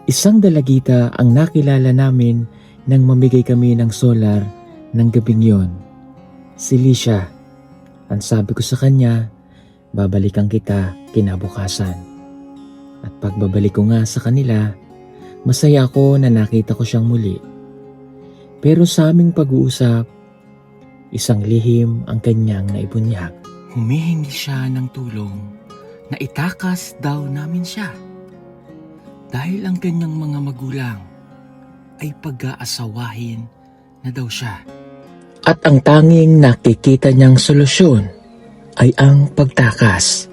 Isang dalagita ang nakilala namin nang mamigay kami ng solar ng gabing yon. Si Lisha. Ang sabi ko sa kanya, babalikan kita kinabukasan. At pagbabalik ko nga sa kanila, masaya ako na nakita ko siyang muli. Pero sa aming pag-uusap, isang lihim ang kanyang naibunyag. Humihingi siya ng tulong na itakas daw namin siya. Dahil ang kanyang mga magulang ay pag-aasawahin na daw siya. At ang tanging nakikita niyang solusyon ay ang pagtakas.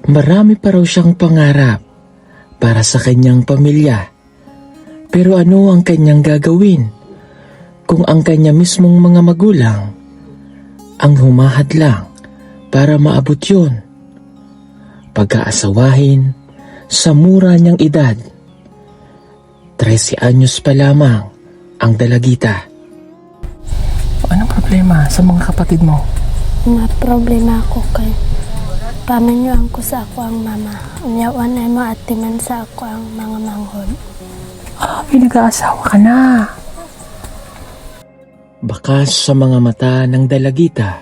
Marami pa raw siyang pangarap para sa kanyang pamilya. Pero ano ang kanyang gagawin kung ang kanya mismong mga magulang ang humahadlang para maabot yun? Pag-aasawahin sa mura niyang edad. 13 anyos pa lamang ang dalagita. Anong problema sa mga kapatid mo? May problema ako kay paminyoan ko sa ako ang mama. Unyawan ay maatiman sa ako ang mga manghod. Pinag-aasawa ka na. Bakas sa mga mata ng dalagita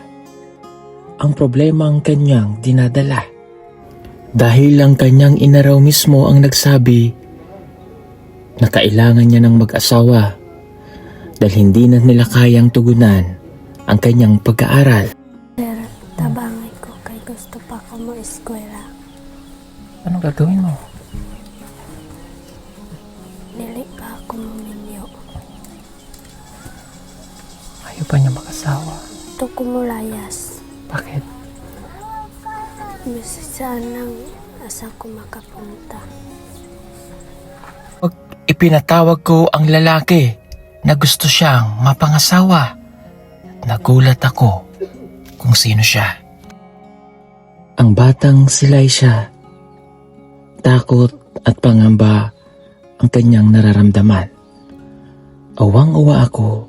ang problema ang kanyang dinadala. Dahil ang kanyang ina raw mismo ang nagsabi na kailangan niya ng mag-asawa dahil hindi na nila kayang tugunan ang kanyang pag-aaral. Sir, tabangay ko kay gusto pa ko mo eskwela. Anong gagawin mo? Dili pa ako muminyo. Ayaw pa niya mag-asawa. Ito ko mulayas. Bakit? Bisa saan lang asa ko makapunta. Pag ipinatawag ko ang lalaki na gusto siyang mapangasawa, nagulat ako kung sino siya. Ang batang sila'y siya. Takot at pangamba ang kanyang nararamdaman. Awang-awa ako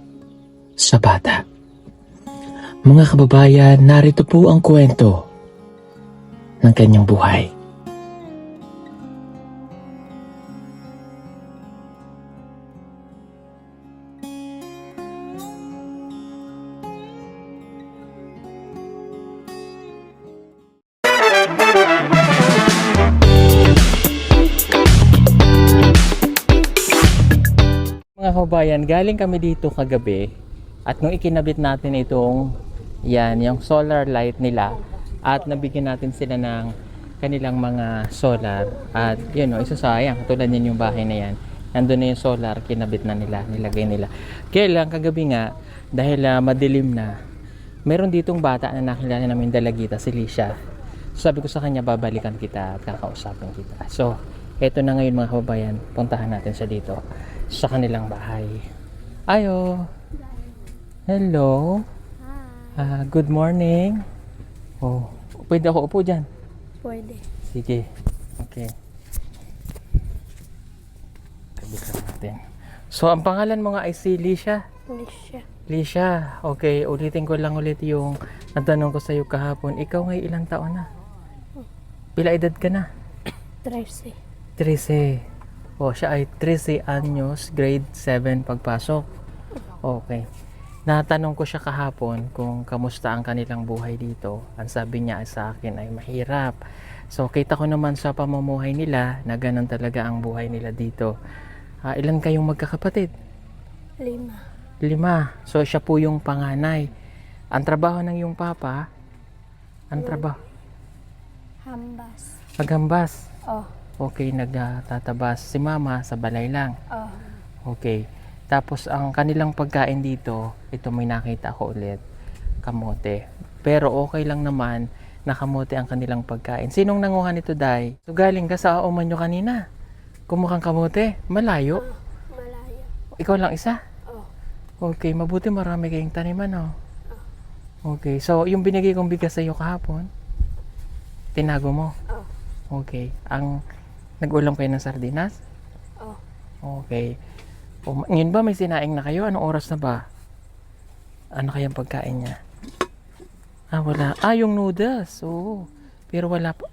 sa bata. Mga kababayan, narito po ang kwento ng kanyang buhay. Mga kababayan, galing kami dito kagabi at nung ikinabit natin itong yung solar light nila at nabigyan natin sila ng kanilang mga solar at yun o, isasayang katulad yan yung bahay na yan, nandun na yung solar, kinabit na nila, nilagay nila. Kaya lang kagabi nga dahil madilim na, meron ditong bata na nakilala namin dalagita, si Lisha. So, sabi ko sa kanya, babalikan kita at kakausapin kita. So eto na ngayon mga kababayan, puntahan natin siya dito sa kanilang bahay. Ayo. Hello. Good morning. Oh, pwede ako upo dyan? Pwede. Sige. Okay. Tabikan natin. So, ang pangalan mo nga ay si Lisha? Lisha. Lisha. Okay, ulitin ko lang ulit yung natanong ko sa iyo kahapon. Ikaw ngay ilang taon na? Pila edad ka na? 13. 13. O, siya ay 13 anyos, grade 7 pagpasok. Okay. Natanong ko siya kahapon kung kamusta ang kanilang buhay dito. Ang sabi niya sa akin ay mahirap. So, kita ko naman sa pamumuhay nila na ganun talaga ang buhay nila dito. Ilan kayong magkakapatid? 5. 5. So, siya po yung panganay. Ang trabaho ng iyong papa, ang trabaho? Hambas. Paghambas. Oh. Okay, nagtatabas. Si mama sa balay lang. Oh. Okay. Tapos ang kanilang pagkain dito, ito may nakita ko ulit, kamote. Pero okay lang naman na kamote ang kanilang pagkain. Sinong nanguha nito, Day? So galing ka sa auman nyo kanina. Kumukhang kamote. Malayo. Malayo. Ikaw lang isa? Oh. Okay, mabuti marami kayong taniman, oh. Okay, so yung binigay kong bigas sa iyo kahapon, tinago mo? Oh. Okay. Nag-ulam kayo ng sardinas? Oh. Okay. Ngayon ba may sinaing na kayo? Anong oras na ba? Ano kayang pagkain niya? Wala. Yung noodles. Oo. Pero wala pa.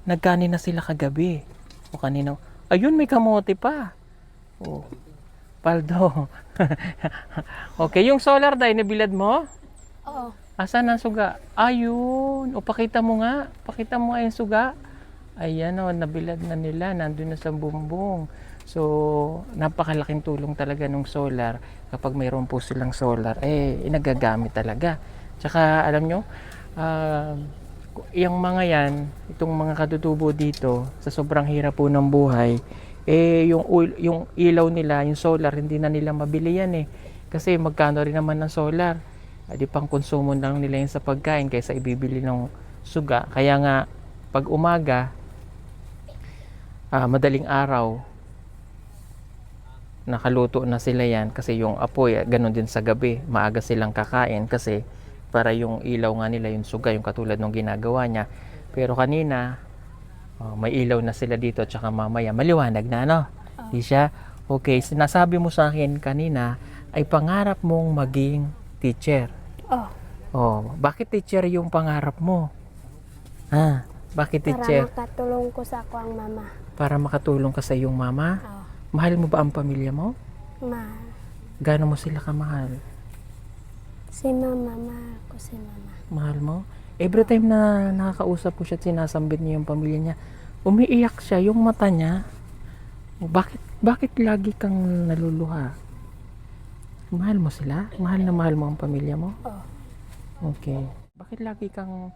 Nagkanin na sila kagabi. O kanina. Ayun, may kamote pa. Oh, paldo. Okay, yung solar dye, nabilad mo? Oo. Asan ang suga? Ayun. O, pakita mo nga. Pakita mo nga yung suga. Ayan o, nabilad na nila. Nandun na sa bumbong. So, napakalaking tulong talaga ng solar. Kapag mayroon po silang solar, nagagamit talaga. Tsaka, alam nyo, yung mga yan, itong mga katutubo dito, sa sobrang hirap po ng buhay, yung ilaw nila, yung solar, hindi na nila mabili yan eh. Kasi magkano rin naman ng solar. Di pang konsumo lang nila yun sa pagkain kaysa ibibili ng suga. Kaya nga, pag umaga, madaling araw, nakaluto na sila yan kasi yung apoy, ganun din sa gabi, maaga silang kakain kasi para yung ilaw nga nila, yung suga, yung katulad ng ginagawa niya. Pero kanina, may ilaw na sila dito, tsaka mamaya, maliwanag na, no? Di siya? Okay, sinasabi mo sa akin kanina, ay pangarap mong maging teacher. Oh. Oh, bakit teacher yung pangarap mo? Ha? Bakit Para teacher? makatulong ko sa ako ang mama. Para makatulong ka sa iyong mama? Oh. Mahal mo ba ang pamilya mo? Ma. Gaano mo sila kamahal? Si mama, mahal ko si mama. Mahal mo? Every time na nakakausap ko siya at sinasambit niya yung pamilya niya, umiiyak siya, yung mata niya. Bakit lagi kang naluluha? Mahal mo sila? Mahal na mahal mo ang pamilya mo? Oh. Okay. Bakit lagi kang,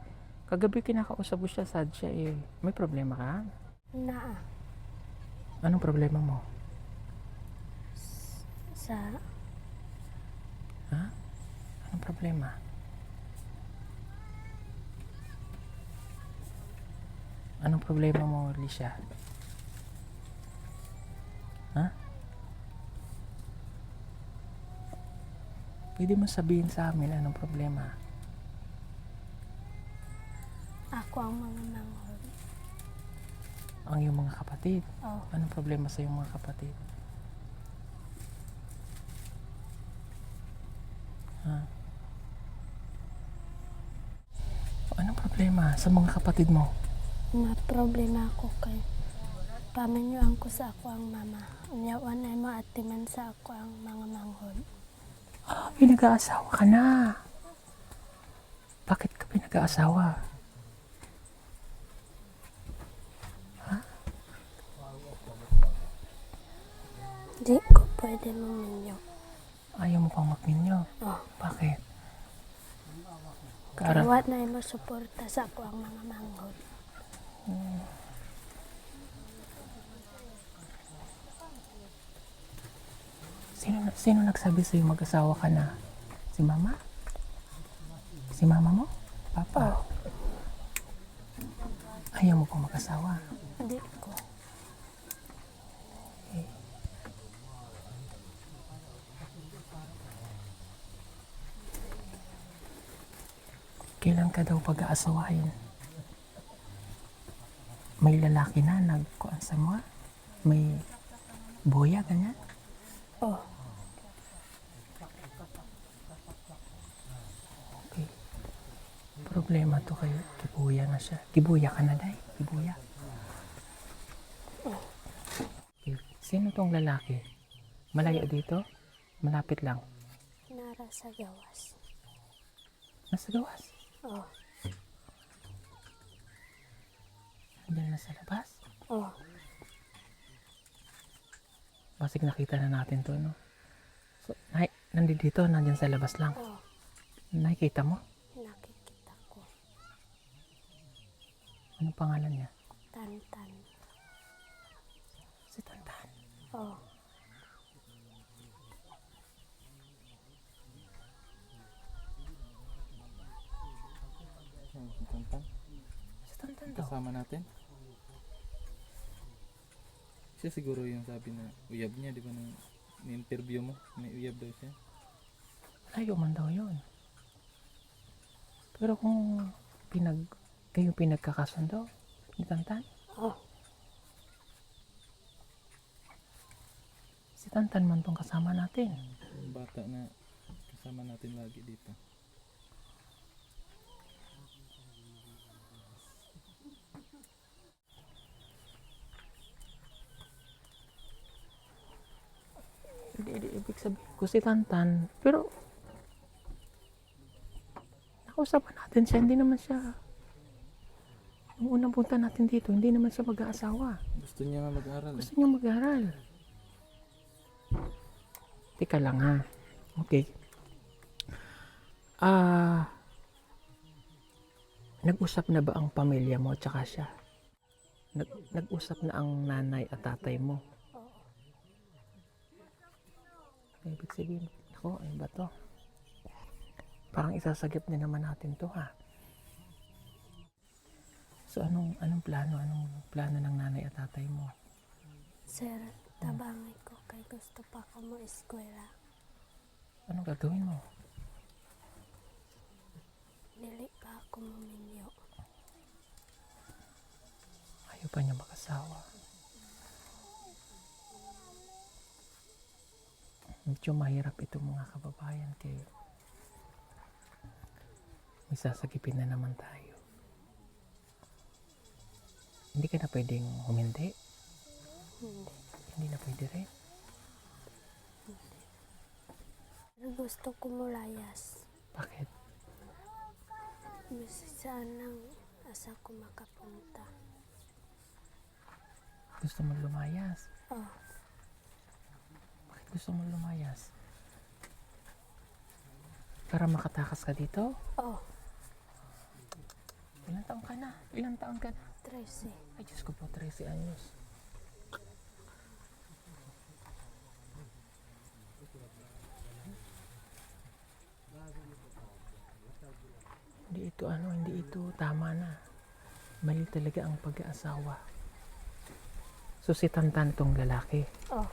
kagabi kinakausap mo siya, sad siya eh. May problema ka? Naa. Anong problema mo? Sa Anong problema? Anong problema mo, Alicia? Ha? Pwede mo sabihin sa amin anong problema? ako ang mga manghod. Ang iyong mga kapatid. Oh. Anong problema sa iyong mga kapatid? Ha? Anong problema sa mga kapatid mo? Problema ako kay pamilyoan ko sa ako ang mama. Unyawan ay maatiman sa ako ang mga manghod. Pinag-aasawa ka na. Bakit ka pinag-aasawa? Di ko pwede maminyo. Ayaw mo pang magminyo. Oh. Bakit? Kawat na ay masuporta sa ako ang mga manghod. Sino nagsabi sa'yo mag-asawa ka na? Si mama? Si mama mo? Papa? Ayaw mo pang mag-asawa? Di ko. Kailan ka daw pag-aasawahin? May lalaki na nagkuhan sa mo? May boya, ganyan? Oh. Okay. Problema to kayo. Kibuya na siya. Kibuya ka na, day. Kibuya. Okay. Sino tong lalaki? Malayo dito? Malapit lang. Nara sa gawas. Nasa gawas. Oh. Nandiyan na sa labas. Oh. Basig nakita na natin to, no? So, nandito, nandiyan sa labas lang. Oh. Nakikita mo? Nakikita ko. Ano pangalan niya? Tantan. Si Tantan. Oh. Tantan, Si Tantan daw. kasama natin. Siya siguro yung sabi na uyab niya, di ba, nung ni-interview mo, may uyab daw siya. Ayaw man daw yun. Pero kung kayo pinagkakasundo ni Tantan, Oh. si Tantan man tong kasama natin. Yung bata na kasama natin lagi dito. ibig sabihin ko si Tantan, pero nakausapan natin siya, hindi naman siya, nung unang punta natin dito, hindi naman siya mag-aasawa. Gusto niya nga mag-aral. Gusto niya mag-aral. Teka lang ha. Okay. Nag-usap na ba ang pamilya mo at saka siya? Nag-usap na ang nanay at tatay mo? Ibig sabihin, ako, ano ba to? Parang isasagip din naman natin to ha. So anong plano? Anong plano ng nanay at tatay mo? Sir, tabangay ko kay gusto pa ko mo eskwela. Anong gagawin mo? Dili pa ako muminyo. Ayaw pa niya makasawa. Medyo mahirap ito mga kababayan kayo. May sasagipin na naman tayo. Hindi ka na pwedeng humindi? Hindi na pwede rin? Pero gusto ko mulayas. Bakit? Gusto saan lang asa ko makapunta. Gusto mo lumayas? Oh, Bakit gusto mo lumayas? Para makatakas ka dito? oh, Ilang taon ka na? Ilang taon ka na? 13. Ay, Diyos ko po, 13 anyos. Hindi ito tama na. Mali talaga ang pag-aasawa. So si Tantan tong lalaki. Oh,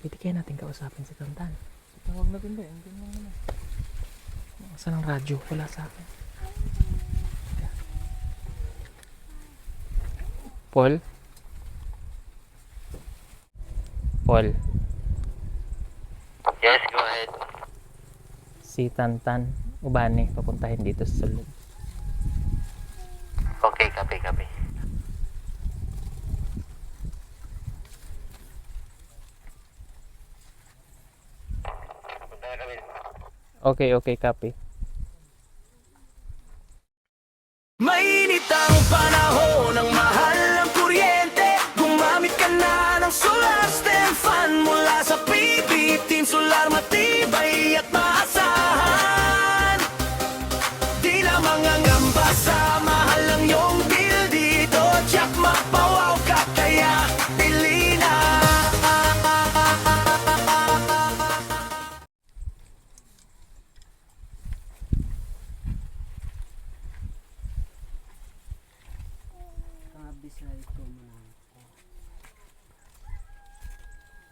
Pwede kaya natin kausapin si Tantan. Tawag natin ba? Hindi mo naman. Saan ang radyo? Wala sa akin. Paul? Paul? Yes, go ahead. Si Tantan, Ubani, papuntahin dito sa sulod. Okay, copy. Punta na kami. Okay, copy. Mainit ang panahon ng mahal ng kuryente. Gumamit ka na ng Solar Stem Fan mula sa PB Team Solar, matibay at maasahan. Di na mangangamba sa mahal ng iyong bill dito. Tiyak mapawaw ka kaya pili na.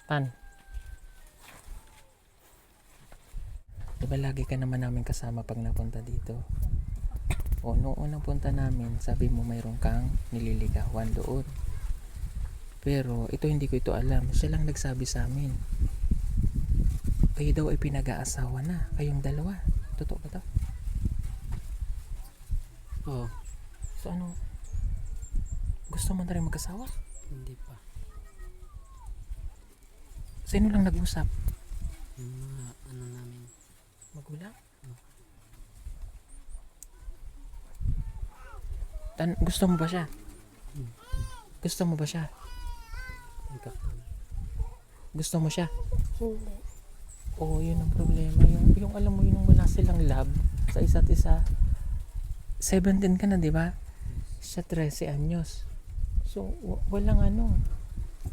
Tan. Diba lagi ka naman namin kasama pag napunta dito? O nung unang punta namin, sabi mo mayroon kang nililigawan doon. Pero ito hindi ko ito alam. Siya lang nagsabi sa amin. Kayo daw ay pinag-aasawa na. Kayong dalawa. Totoo ba to? Oo, So ano? Gusto mo na rin mag-asawa? hindi pa. Sino lang nag-usap? Yung mga ano namin, Magulang? Gusto mo ba siya? Gusto mo ba siya? nagkakam. Gusto mo siya? hindi. Oo, yun ang problema. Yung alam mo, yung wala silang love sa isa't isa. 17 ka na, di ba? Siya 13 anyos. So, walang ano.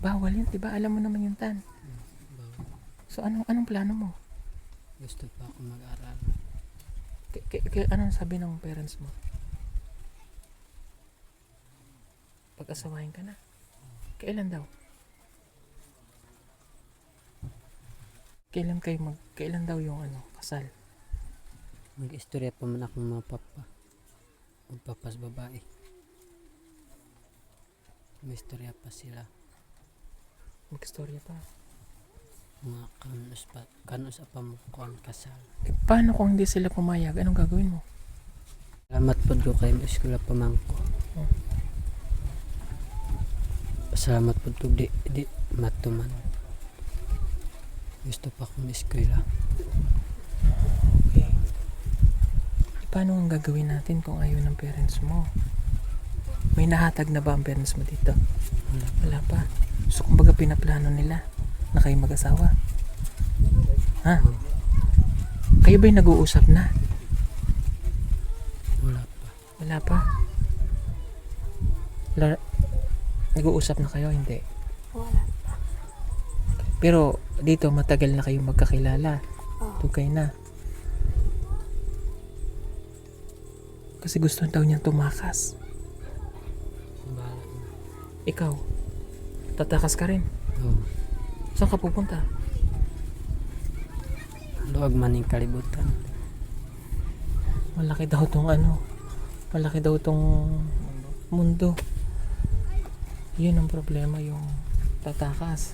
Bawal yun, di ba? Alam mo naman yung Tan. Bawal. So, anong plano mo? Gusto pa ako mag-aral. Anong sabi ng parents mo? Pag-asawahin ka na? Kailan daw? Kailan daw yung kasal? Mag-istorya pa man akong mga papa. Magpapas babae. May istorya pa sila. Mag-istorya pa. Mga kanus pa mo ko ang kasal. Paano kung hindi sila pumayag? Anong gagawin mo? Salamat po do kayo eskula pamangko. Salamat po do di matuman. Gusto pa akong eskwela. Okay. Paano ang gagawin natin kung ayaw ng parents mo? May nahatag na ba ang parents mo dito? Wala pa. So, kumbaga pinaplano nila na kayo mag-asawa. Ha? Kayo ba'y nag-uusap na? Wala pa. Wala pa. Nag-uusap na kayo? Hindi. Wala pa. Pero dito matagal na kayong magkakilala. Tugay na. Kasi gusto daw niyang tumakas. Bahala na. Ikaw, tatakas ka rin. Oo. Saan ka pupunta? Luwag man yung kalibutan. Malaki daw tong malaki daw tong mundo. Yun ang problema, yung tatakas.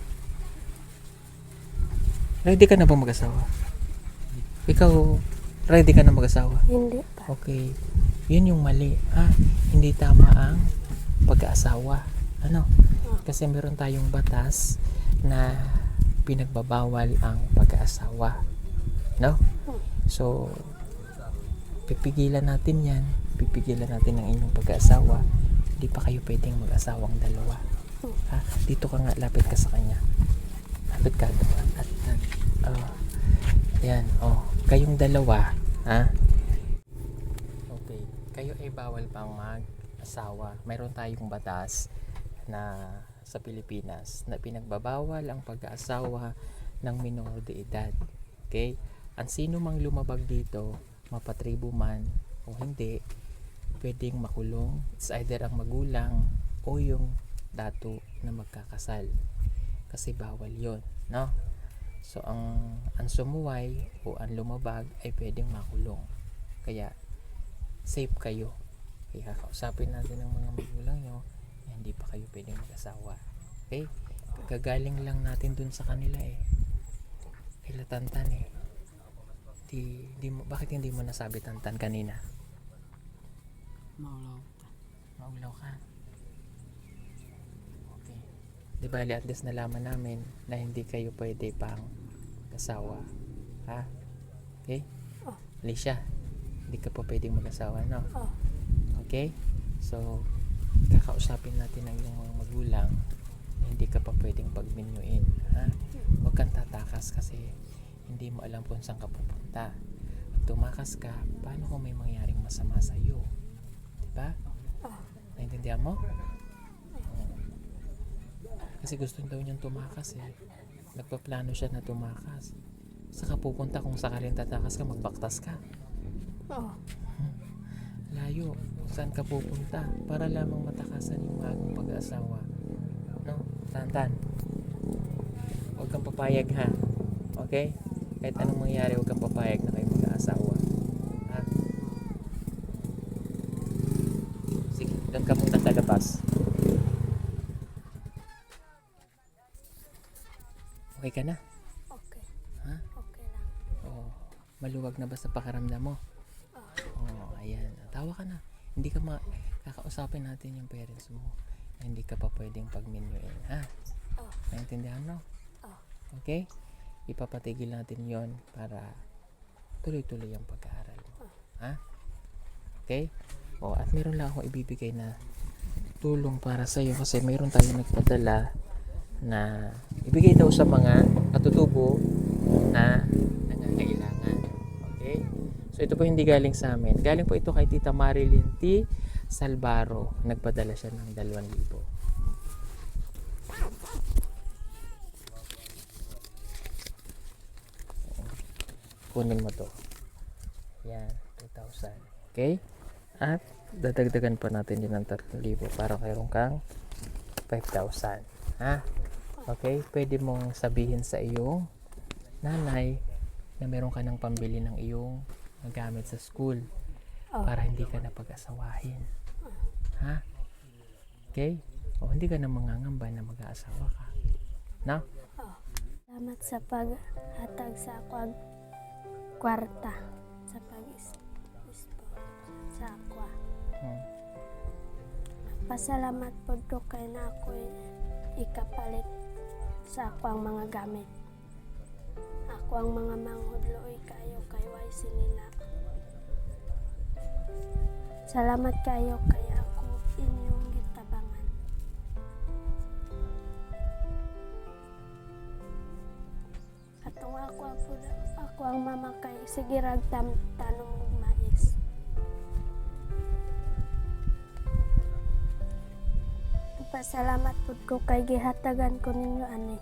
Ready ka na ba mag-asawa? Ikaw, ready ka na mag-asawa? Hindi pa. Okay. Yun yung mali. Hindi tama ang pag-aasawa. Ano? Kasi meron tayong batas na pinagbabawal ang pag-aasawa. No? So, pipigilan natin yan. Pipigilan natin ang inyong pag-aasawa. Hindi pa kayo pwedeng mag-asawang dalawa. Dito ka nga, lapit ka sa kanya. Lapit ka. Yan. Kayong dalawa, okay. Kayo ay bawal pang mag-asawa. Mayroon tayong batas na sa Pilipinas na pinagbabawal ang pag-aasawa ng minor de edad. Okay? Ang sino mang lumabag dito, mapatribo man o hindi, pwedeng makulong. It's either ang magulang o yung dato na magkakasal. Kasi bawal yon, no? So, ang sumuway o ang lumabag ay pwedeng makulong. Kaya, safe kayo. Kaya, kausapin natin ng mga magulang nyo na hindi pa kayo pwedeng mag-asawa. Okay? Gagaling lang natin dun sa kanila Kila Tantan bakit hindi mo nasabi Tantan kanina? Maulaw ta. Maulaw ka. Okay. Di bali at least nalaman namin na hindi kayo pwede pang asawa. Ha? Okay? Alicia, hindi ka pa pwedeng mag-asawa, no? Okay? So, kakausapin natin ang iyong mga magulang na hindi ka pa pwedeng pagmenyuin. Ha? Huwag kang tatakas kasi hindi mo alam kung saan ka pupunta. Pag tumakas ka, paano kung may mangyaring masama sa iyo? Diba? Naintindihan mo? Kasi gusto daw niyang tumakas Nagpaplano siya na tumakas. Saka pupunta kung saka rin tatakas ka, magbaktas ka. Layo. Saan ka pupunta? Para lamang matakasan yung bagong pag-aasawa. No? Tantan. Huwag kang papayag, ha? Okay? Kahit anong mangyari, huwag kang papayag na kayo mag-aasawa. Ha? Sige, doon ka muna sa labas. Okay ka na? Okay. Ha? Okay lang. Maluwag na ba sa pakiramdam mo? Ayan. Tawa ka na. Hindi ka kakausapin natin yung parents mo na hindi ka pa pwedeng pagmenyuin. Ha? Naintindihan mo? Okay? Ipapatigil natin yon para tuloy-tuloy ang pag-aaral mo. Ha? Okay? At meron lang akong ibibigay na tulong para sa iyo kasi meron tayong nagpadala na ibigay daw sa mga katutubo na nangangailangan. Okay? So ito po hindi galing sa amin. Galing po ito kay Tita Marilyn T. Salvaro. Nagpadala siya ng 2,000. Kunin mo to. Yan, 2,000. Okay? At dadagdagan pa natin din ng 3,000 para mayroon kang 5,000. Ha? Okay? Pwede mong sabihin sa iyong nanay na meron ka ng pambili ng iyong gamit sa school para hindi ka na pag-asawahin. Ha? Okay? Hindi ka na mangangamba na mag-aasawa ka. No? Salamat sa paghatag sa ako kwarta sa sa ako. Pasalamat po to kay na ako ikapalit sa ako ang mga gamit. Ako ang mga manghudloy kayo kay way sinina. Salamat kayo kay ako inyong gitabangan. Atong ako ang mama kay sige rag tanong og mais. Pasalamat pud ko kay gihatagan ko ninyo ani.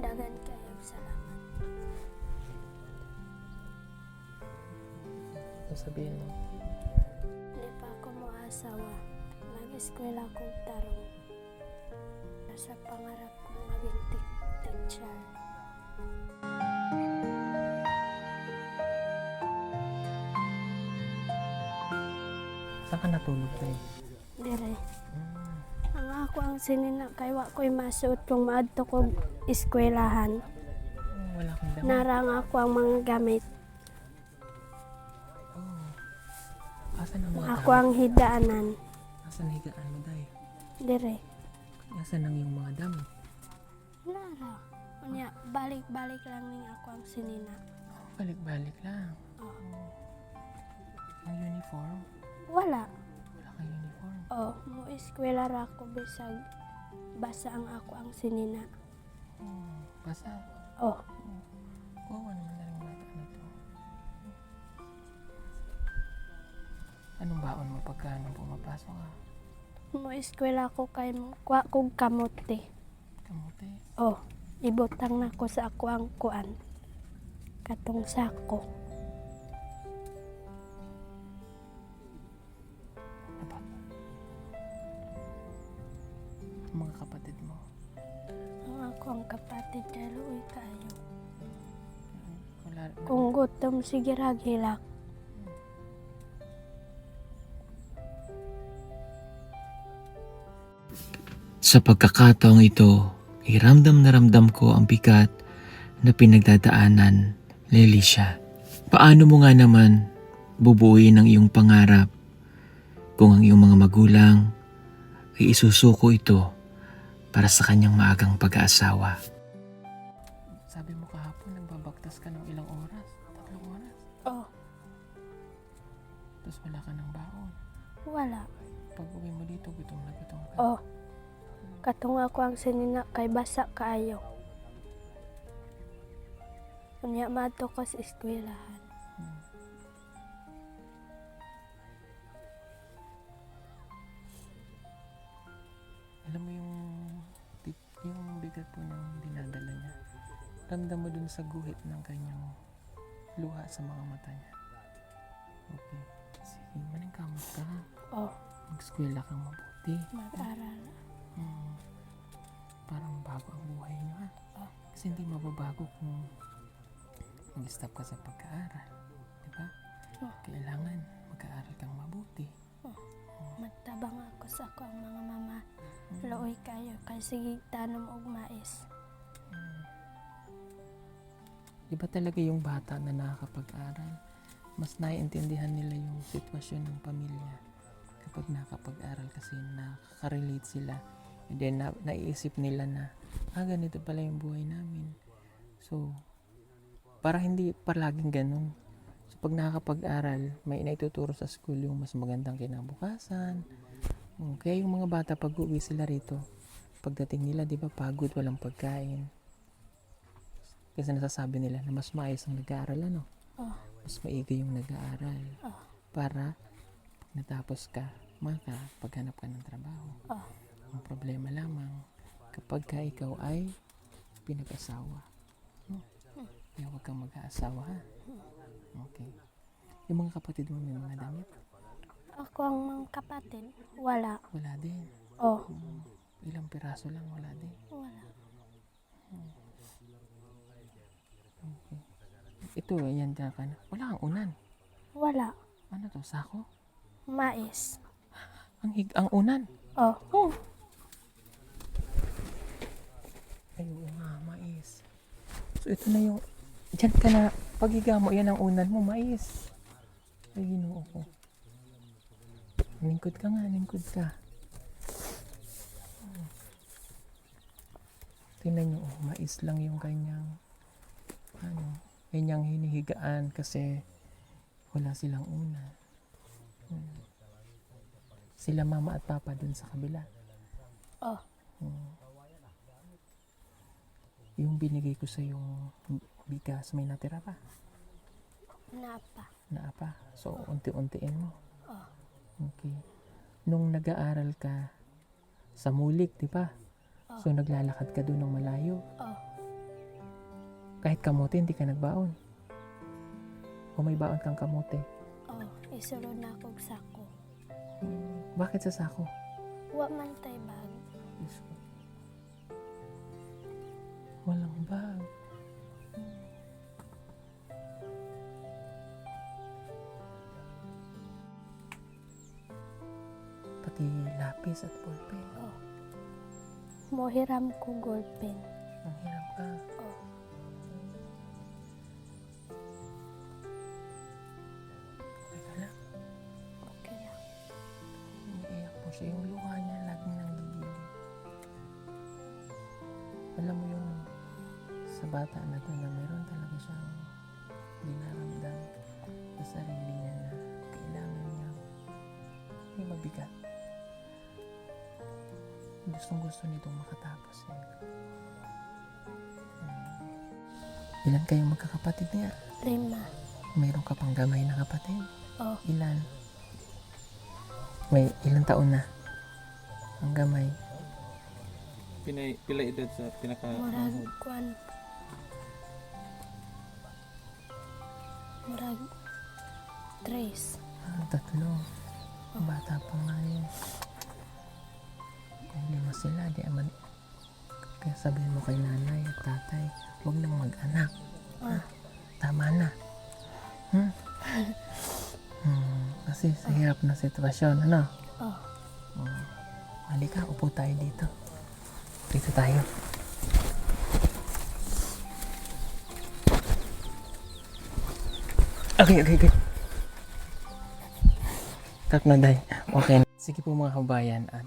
Dagan kayo salamat. Sabihin mo. Hindi pa ako moasawa. Mag-eskwela kong tarong. Nasa pangarap kong maging teacher. Saan ka natulog tayo? Dire. Ang ako ang sinina kay wa ko'y masuot kung maadto kog eskwelahan. Wala kang dami. Narang ako ang mga gamit. Asan ang mga Ako ang hidaanan. Asan higaan mo tayo? Dire. Asan ang iyong mga dami? Lara. Unya, balik-balik lang ning ako ang sinina. Balik-balik lang. Oh. Ang uniform? Wala. Wala kang uniform. Oh, mo eskwela ra ko bisag basa ang ako ang sinina. Basa. Oh, Kawawa naman na rin bata na to. Anong baon mo pagka nung pumapasok ka? mo eskwela ko kay mo kuha kog kamote. Kamuti. Oh, ibutang na ko sa ako ang kuan. Katong sako. Apa? Ang mga kapatid mo. Ang ako ang kapatid kay luoy kayo. Wala. Kung gutom sige rag hilak. Sa pagkakataong ito, ramdam na ramdam ko ang bigat na pinagdadaanan ni Alicia. Paano mo nga naman bubuuin ang iyong pangarap kung ang iyong mga magulang ay isusuko ito para sa kanyang maagang pag-aasawa? Sabi mo kahapon, nagbabaktas ka ng ilang oras? 3 oras? Oh, Tapos wala ka ng baon. wala. Pag uwi mo dito, gutom na gutom ka. Oh, katong ako ang sinina kay basa kaayo. Unya madto ko sa eskwelahan. Alam mo yung bigat po ng dinadala niya. Ramdam mo dun sa guhit ng kanyang luha sa mga mata niya. Okay. Sige, maningkamot ka. Oh, Mag-eskwela kang mabuti. mag-aral. Parang bago ang buhay niyo ha. Kasi hindi mababago kung mag-stop ka sa pagkaaral. Diba? Kailangan mag-aaral kang mabuti. Magtabang ako sa ako ang mga mama. Luoy kayo kay sige tanom og mais. Iba talaga yung bata na nakakapag-aral. Mas naiintindihan nila yung sitwasyon ng pamilya kapag nakakapag-aral kasi nakaka-relate sila. And then naiisip nila na ganito pala yung buhay namin. So, para hindi palaging ganun. So, pag nakakapag-aral, may naituturo sa school yung mas magandang kinabukasan. Kaya yung mga bata pag uwi sila rito, pagdating nila, di ba, pagod, walang pagkain. Kasi nasasabi nila na mas maayos ang nag-aaral, ano? Mas maigi yung nag-aaral. Para pag natapos ka, makapaghanap ka ng trabaho. Ang problema lamang, kapag ka ikaw ay pinag-asawa. Kaya huwag kang mag-aasawa, ha? Okay. Yung mga kapatid mo may mga damit? Ako ang mga kapatid, wala. Wala din. Oh, Ilang piraso lang, wala din. wala. Okay. Ito, yan dyan ka na. Wala kang unan. Wala. Ano to, sako? Mais. Ang unan. Oh, Ay, oo nga, mais. So, ito na yung, dyan ka na, paghiga mo, yan ang unan mo, mais. Ay, ginoo ko. Lingkod ka nga, lingkod ka. Ito Tingnan nyo, mais lang yung kanyang hinihigaan kasi wala silang unan. Sila mama at papa dun sa kabila. Oh, Yung binigay ko sa yung bigas, may natira pa? napa. Naapa. So, unti-untiin mo. Oh, Okay. Nung nag-aaral ka sa Mulik, di ba? So, naglalakad ka doon ng malayo. oh. Kahit kamote, hindi ka nagbaon. O may baon kang kamote. Oh, isulod na ako og sako. Bakit sa sako? Wa man tay bag. Diyos ko. Walang bag. Pati lapis at ballpen. Mohiram ko gold pen. Ang hirap ka. Oh, Okay ka lang. okay lang. Umiiyak po siya. Yung luha niya laging nanggigilid. Alam mo yung sa bata na to na meron talaga siyang dinaramdam sa sarili niya na kailangan niya may mabigat. Gustong gusto nitong makatapos eh. Ilan kayong magkakapatid niya? 5. Mayroon ka pang gamay na kapatid? Oh, Ilan? May ilang taon na? Ang gamay. Pila edad sa pinaka murag kuan. Murag 3. Tatlo. Bata pa nga yun. Kung 5 sila, di aman. Kaya sabihin mo kay nanay at tatay, huwag nang mag-anak. Ha? Tama na. Kasi sa hirap na sitwasyon, ano? Oh, Halika, upo tayo dito. Dito tayo. Okay. Tap na, day. Okay. Sige po mga kabayan, at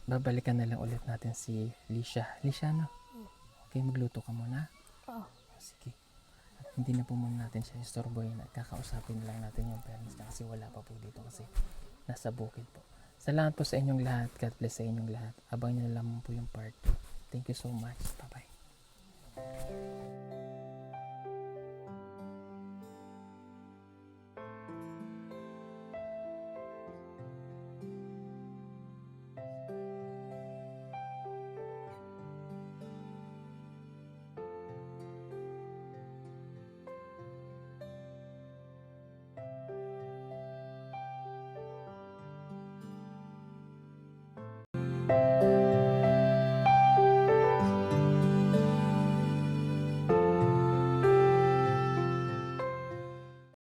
babalikan na lang ulit natin si Lisha. Lisha, no? Okay, magluto ka muna. oh. Sige. At hindi na po muna natin siya istorbohin at kakausapin lang natin yung parents niya kasi wala pa po dito kasi nasa bukid po. Salamat po sa inyong lahat. God bless sa inyong lahat. Abang nyo na lamang po yung part 2. Thank you so much. Bye-bye.